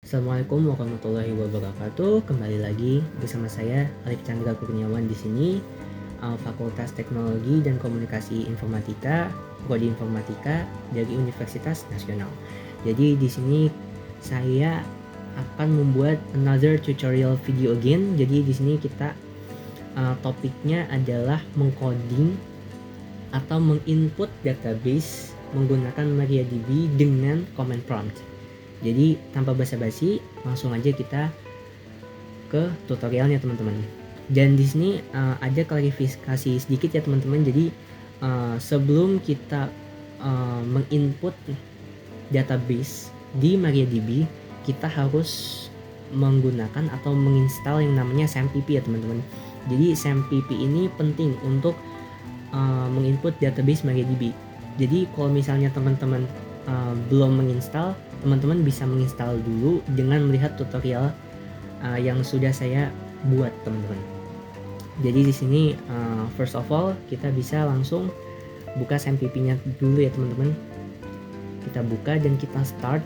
Assalamualaikum warahmatullahi wabarakatuh. Kembali lagi bersama saya Alif Chandra Kurniawan di sini, Fakultas Teknologi dan Komunikasi Informatika, Prodi Informatika dari Universitas Nasional. Jadi di sini saya akan membuat another tutorial video again. Jadi di sini kita topiknya adalah mengcoding atau menginput database menggunakan MariaDB dengan command prompt. Jadi tanpa basa-basi, langsung aja kita ke tutorialnya teman-teman. Dan di sini ada klarifikasi sedikit ya teman-teman. Jadi sebelum kita menginput database di MariaDB, kita harus menggunakan atau menginstal yang namanya SAMPP ya teman-teman. Jadi SAMPP ini penting untuk menginput database MariaDB. Jadi kalau misalnya teman-teman belum menginstal, teman-teman bisa menginstal dulu dengan melihat tutorial yang sudah saya buat teman-teman. Jadi di sini first of all kita bisa langsung buka SAMPP-nya dulu ya teman-teman. Kita buka dan kita start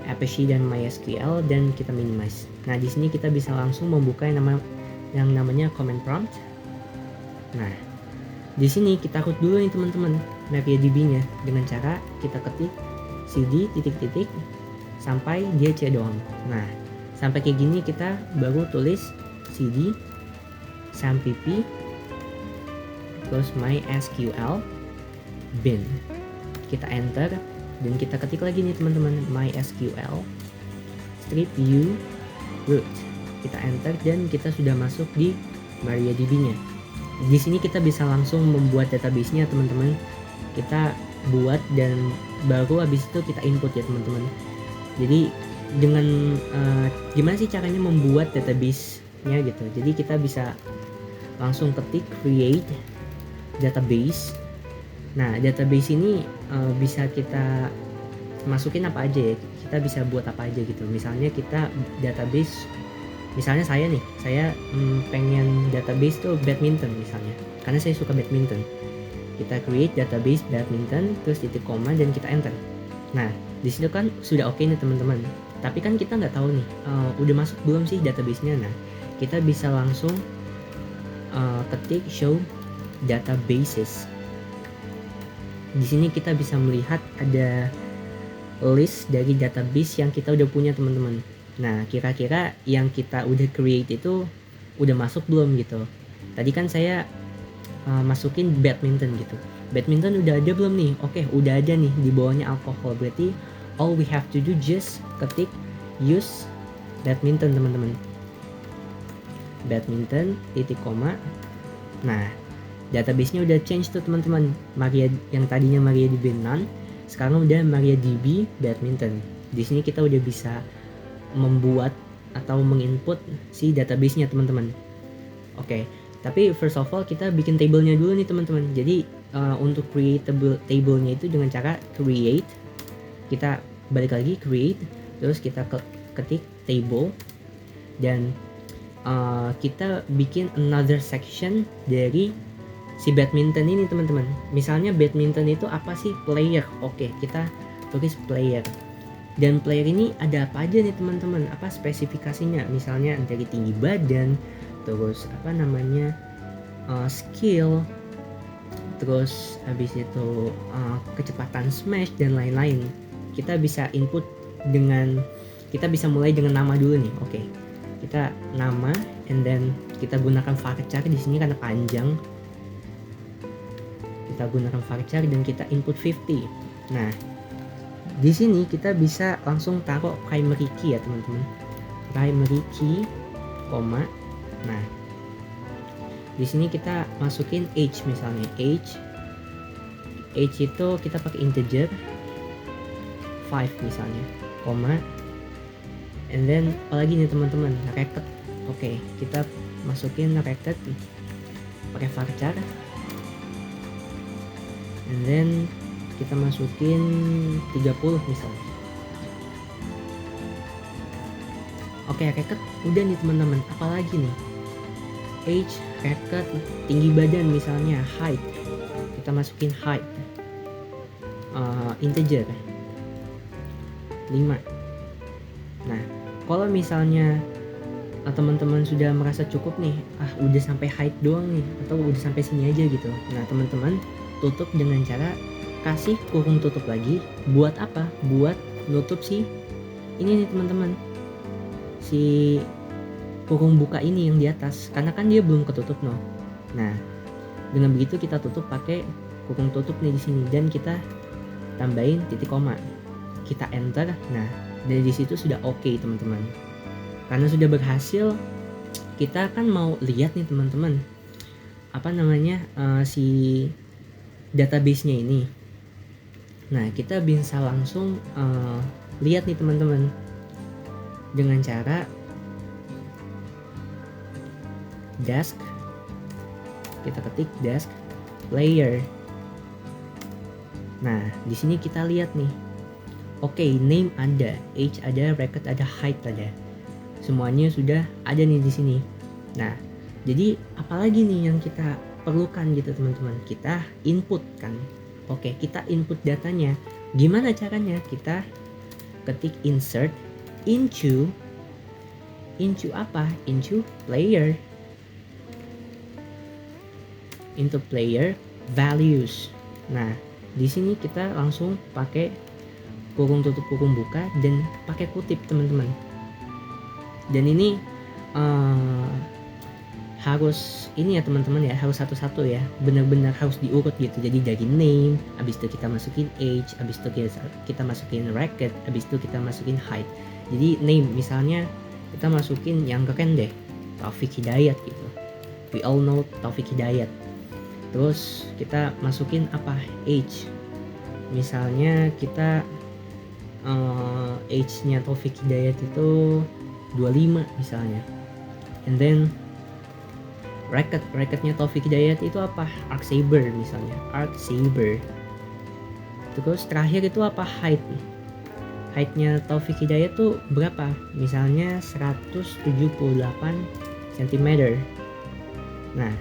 Apache dan MySQL dan kita minimize. Nah di sini kita bisa langsung membuka yang namanya command prompt. Nah di sini kita root dulu nih teman-teman MariaDB-nya dengan cara kita ketik cd titik-titik sampai dia C doang. Nah sampai kayak gini kita baru tulis cd sampp terus mysql bin, kita enter dan kita ketik lagi nih teman-teman mysql strip u root, kita enter dan kita sudah masuk di MariaDB-nya. Di sini kita bisa langsung membuat database-nya teman-teman. Kita buat dan baru habis itu kita input ya teman-teman. Jadi dengan gimana sih caranya membuat database-nya gitu. Jadi kita bisa langsung ketik create database. Nah database ini bisa kita masukin apa aja ya. Kita bisa buat apa aja gitu. Misalnya kita database, misalnya saya pengen database tuh badminton misalnya, karena saya suka badminton. Kita create database badminton terus titik koma dan kita enter. Nah di situ kan sudah oke nih teman-teman, tapi kan kita nggak tahu nih udah masuk belum sih database-nya. Nah kita bisa langsung ketik show databases. Di sini kita bisa melihat ada list dari database yang kita udah punya teman-teman. Nah kira-kira yang kita udah create itu udah masuk belum gitu. Tadi kan saya masukin badminton gitu. Badminton udah ada belum nih? Oke, udah ada nih di bawahnya alkohol. Berarti all we have to do just ketik use badminton teman-teman. Badminton titik koma. Nah database-nya udah change tuh teman-teman. Yang tadinya MariaDB none, sekarang udah MariaDB badminton. Di sini kita udah bisa membuat atau menginput si database-nya teman-teman. Oke, tapi first of all kita bikin table-nya dulu nih teman-teman. Jadi untuk create table-nya itu dengan cara create, kita balik lagi create, terus kita ketik table dan kita bikin another section dari si badminton ini teman-teman. Misalnya badminton itu apa sih? Player. Oke, kita tulis player. Dan player ini ada apa aja nih teman-teman? Apa spesifikasinya? Misalnya dari tinggi badan, terus skill, terus habis itu kecepatan smash dan lain-lain. Kita bisa input kita bisa mulai dengan nama dulu nih. Oke. Kita nama and then kita gunakan varchar di sini karena panjang. Kita gunakan varchar dan kita input 50. Nah, di sini kita bisa langsung taruh primary key ya teman-teman. Primary key, koma. Nah, di sini kita masukin age misalnya. Age itu kita pakai integer 5 misalnya, koma. And then apalagi nih teman-teman, record. Oke, kita masukin record pakai varchar. And then kita masukin 30 misalnya. Oke, record udah nih teman-teman. Apalagi nih? Age, record, tinggi badan misalnya, height. Kita masukin height. Integer 5. Nah, kalau misalnya teman-teman sudah merasa cukup nih, udah sampai height doang nih, atau udah sampai sini aja gitu. Nah, teman-teman tutup dengan cara kasih kurung tutup lagi. Buat apa? Buat nutup si ini nih teman-teman, si kurung buka ini yang di atas, karena kan dia belum ketutup no. Nah, dengan begitu kita tutup pakai kurung tutup nih di sini, dan kita tambahin titik koma, kita enter. Nah, dari situ sudah oke teman-teman. Karena sudah berhasil, kita kan mau lihat nih teman-teman, si database-nya ini. Nah, kita bisa langsung lihat nih teman-teman dengan cara desk, kita ketik desk player. Nah, di sini kita lihat nih, oke, name ada, age ada, record ada, height ada, semuanya sudah ada nih di sini. Nah, jadi apalagi nih yang kita perlukan gitu teman-teman, kita input kan. Oke, kita input datanya. Gimana caranya? Kita ketik insert into apa? Into player. Into player values. Nah, di sini kita langsung pakai kurung tutup kurung buka dan pakai kutip teman-teman. Dan ini harus ini ya teman-teman ya, harus satu-satu ya, benar-benar harus diurut gitu. Jadi dari name, habis itu kita masukin age, habis itu kita masukin record, habis itu kita masukin height. Jadi name misalnya kita masukin yang keren deh, Taufik Hidayat gitu, we all know Taufik Hidayat. Terus kita masukin apa, age, misalnya kita age-nya Taufik Hidayat itu 25 misalnya. And then recordnya Taufik Hidayat itu apa, Arc Saber misalnya, Arc Saber. Terus terakhir itu apa, heightnya Taufik Hidayat tuh berapa, misalnya 178 cm. Nah,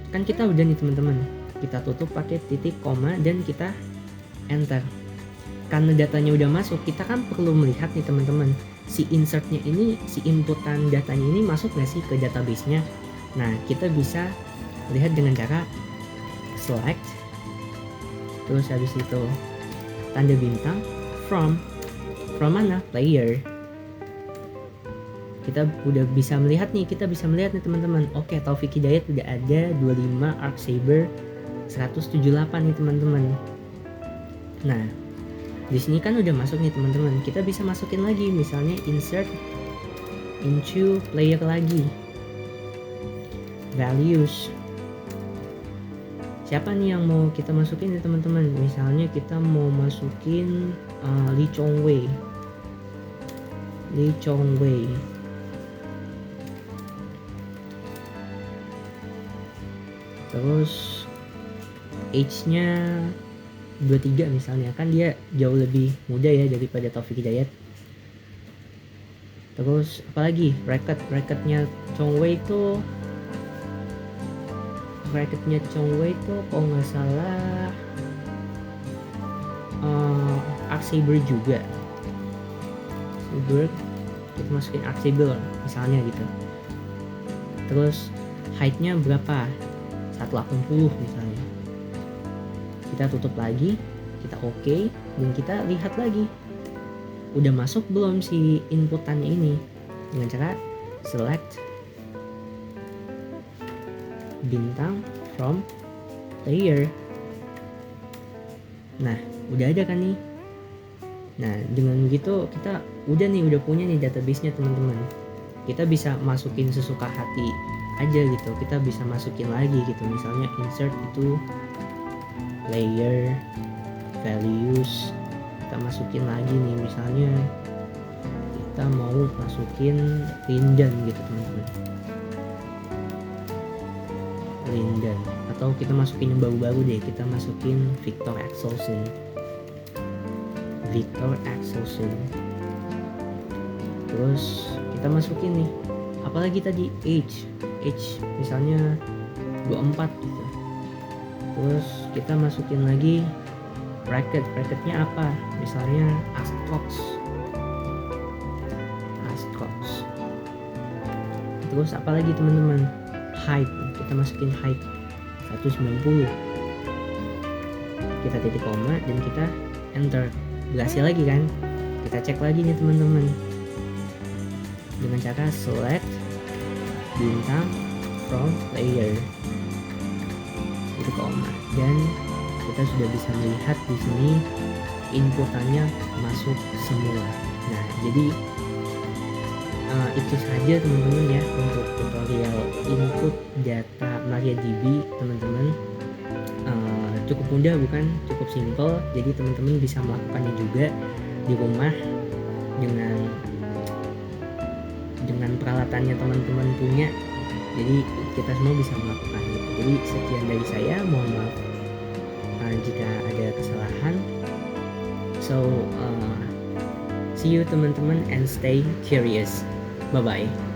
kan kita udah nih teman-teman, kita tutup pakai titik koma dan kita enter. Karena datanya udah masuk, kita kan perlu melihat nih teman-teman, si insertnya ini, si inputan datanya ini masuk nggak sih ke database-nya. Nah, kita bisa lihat dengan cara select, terus habis itu tanda bintang, from mana, player. Kita udah bisa melihat nih, teman-teman. Oke, Taufik Hidayat udah ada 25 Arc Saber 178 nih teman-teman. Nah, di sini kan udah masuk nih teman-teman. Kita bisa masukin lagi, misalnya insert into player lagi, values. Siapa nih yang mau kita masukin nih teman-teman? Misalnya kita mau masukin Lee Chong Wei. Terus age-nya 23 misalnya, kan dia jauh lebih muda ya daripada Taufik Hidayat. Terus apalagi, recordnya Chong Wei itu kalau nggak salah Arc Saber juga. Kita masukin Arc Saber misalnya gitu. Terus height-nya berapa, 180 misalnya. Kita tutup lagi, kita oke, dan kita lihat lagi udah masuk belum si inputannya ini, dengan cara select bintang from player. Nah, udah ada kan nih. Nah, dengan begitu kita udah punya nih database-nya teman-teman. Kita bisa masukin sesuka hati aja gitu, kita bisa masukin lagi gitu, misalnya insert itu player values, kita masukin lagi nih, misalnya kita mau masukin Lindan gitu teman-teman, Lindan, atau kita masukin yang baru-baru deh, kita masukin Victor Axelsen. Terus kita masukin nih, apalagi tadi age misalnya 24 gitu. Terus kita masukin lagi recordnya apa, misalnya Astrox. Terus apalagi teman-teman, height, kita masukin height 190, kita titik koma dan kita enter. Berhasil lagi kan? Kita cek lagi nih teman-teman dengan cara select bintang from layer, titik koma, dan kita sudah bisa melihat di sini inputannya masuk semua. Nah, jadi itu saja teman-teman ya untuk tutorial input data MariaDB teman-teman. Cukup mudah bukan? Cukup simple. Jadi teman-teman bisa melakukannya juga di rumah dengan peralatannya teman-teman punya. Jadi kita semua bisa melakukannya. Jadi sekian dari saya, mohon maaf jika ada kesalahan. So see you teman-teman and stay curious. Bye bye.